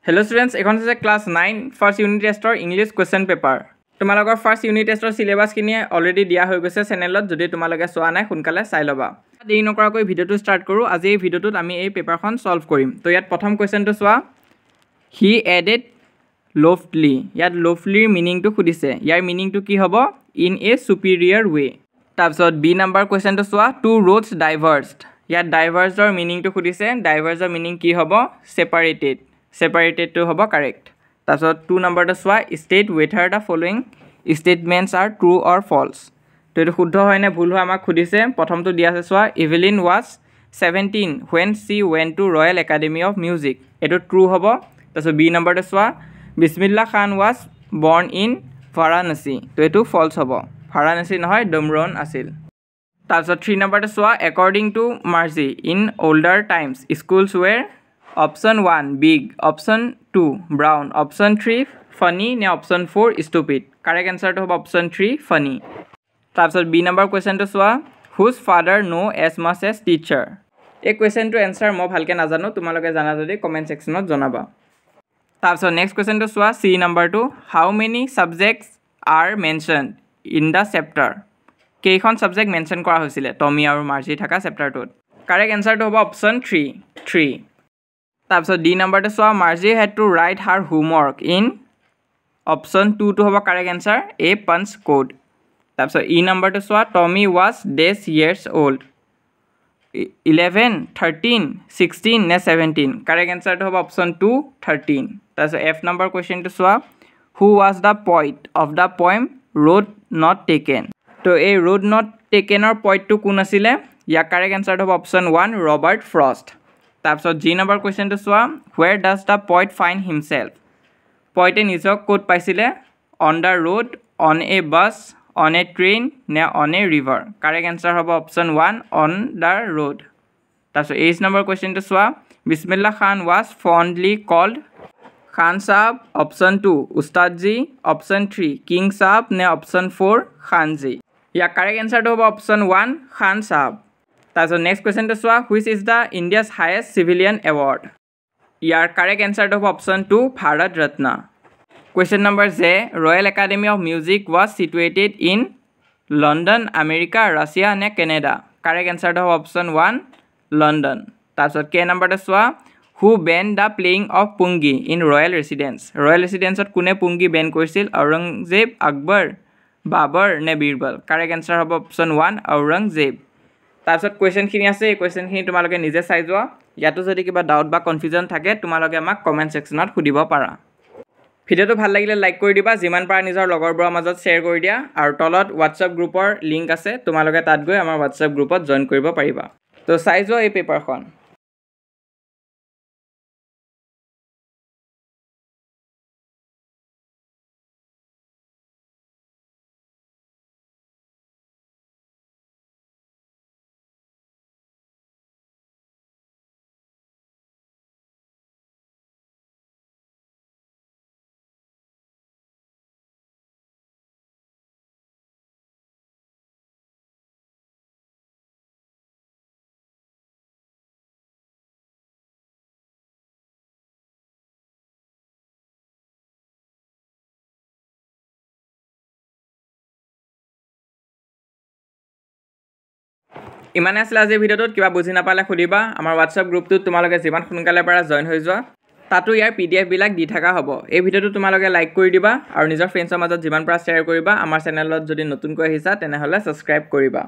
Hello students, এখন আছে class 9 first unit tester English question paper. তোমালোকৰ first unit tester syllabus কিনি already দিয়া হৈ গৈছে চেনেলত যদি তোমালোকে চোৱা নাই সোনকালে চাই লবা। দেৰি নকৰাকৈ ভিডিওটো ষ্টাৰ্ট কৰো। আজি এই ভিডিওটোত আমি এই পেপাৰখন সলভ কৰিম। তো ইয়াত প্ৰথম কোৱেশ্চনটো চোৱা। He added loftily. ইয়াত loftly মিনিংটো খুদিছে। ইয়াৰ মিনিংটো কি হ'ব? In a superior way. তাৰপিছত B নম্বৰ কোৱেশ্চনটো চোৱা। Two roads diverged. ইয়াত diverged মিনিংটো খুদিছে। Diverged মিনিং কি হ'ব? Separated. Separated to hobo correct. So 2 number to swa state whether the following statements are true or false. To it shuddho hoy ne bhul hoy amak khudise. Prothom to dia ase swa Evelyn was 17 when she went to Royal Academy of Music. Eto true hobo. So B number to swa Bismillah Khan was born in Varanasi. To eto false hobo. Varanasi nohoy Dumron asil. So 3 number to swa according to Marzi in older times schools were Option 1 big, option 2 brown, option 3 funny, ne option 4 stupid. Correct answer to option 3 funny. Tapsot B number question to swa whose father know as much as teacher. A question to answer mo bhalke najano tumaloke jana jodi comment section ot janaba. Tapsot next question to swa C number 2 how many subjects are mentioned in the chapter. Keikhon subject mention kora hoisile Tommy aru Marzi thaka chapter tot. Correct answer to option 3. So D number to swa Marzi had to write her homework in option 2 to have a correct answer a punch code. So E number to swa Tommy was dash years old 11, 13, 16, 17. Correct answer to have option 2 13. That's F number question to swa who was the poet of the poem Road Not Taken. So a road not taken or poet to kun asile ya correct answer to option 1 Robert Frost. So G number question to swa where does the poet find himself? Poet nijok kot paisile on the road, on a bus, on a train, ne on a river. Correct answer hobo option 1 on the road. So H number question to swa Bismillah Khan was fondly called Khan Saab. Option 2 Ustad Ji. Option 3 King Saab, ne option 4 Khan Ji. Yeah, correct answer to hobo option 1 Khan Saab. So next question to swa which is the India's highest civilian award. Your correct answer to option 2 Bharat Ratna. Question number Z Royal Academy of Music was situated in London, America, Russia and Canada. Correct answer to option 1 London. So K number to swa who banned the playing of pungi in royal residence. Royal residence ot kune pungi ban korisil Aurangzeb, Akbar, Babur ne Birbal. Correct answer hobo option 1 Aurangzeb. তাৰপিছত question খিনি আছে এই question খিনি তোমালোকে নিজে চাই যোৱা ইয়াতো যদি কিবা ডাউট বা কনফিউজন থাকে তোমালোকে আমাক কমেন্ট সেকশনত সুধিব পাৰা ভিডিওটো ভাল লাগিলে লাইক কৰি দিবা যিমান পাৰা নিজৰ লগৰবোৰৰ মাজত শেয়াৰ কৰি দিয়া আৰু তলত WhatsApp গ্ৰুপৰ লিংক আছে তোমালোকে তাত গৈ আমাৰ WhatsApp গ্ৰুপত জয়েন কৰিব পাৰিবা তো চাই যোৱা এই পেপাৰখন ইমানে আছিল আজি ভিডিওটোত কিবা বুজি নাপালে খুদিবা আমাৰ WhatsApp গ্ৰুপটোত তোমালোকে যিমান সোনকালে পাৰা জয়েন হৈ যোৱা তাতো ইয়াৰ PDF বিলাক দি থাকা হ'ব এই ভিডিওটো তোমালোকে লাইক কৰি দিবা আৰু নিজৰ ফ্ৰেণ্ডছৰ মাজত যিমান পাৰা শেয়াৰ কৰিবা আমাৰ চেনেলত যদি নতুনকৈ আহিছা তেনেহলে সাবস্ক্ৰাইব কৰিবা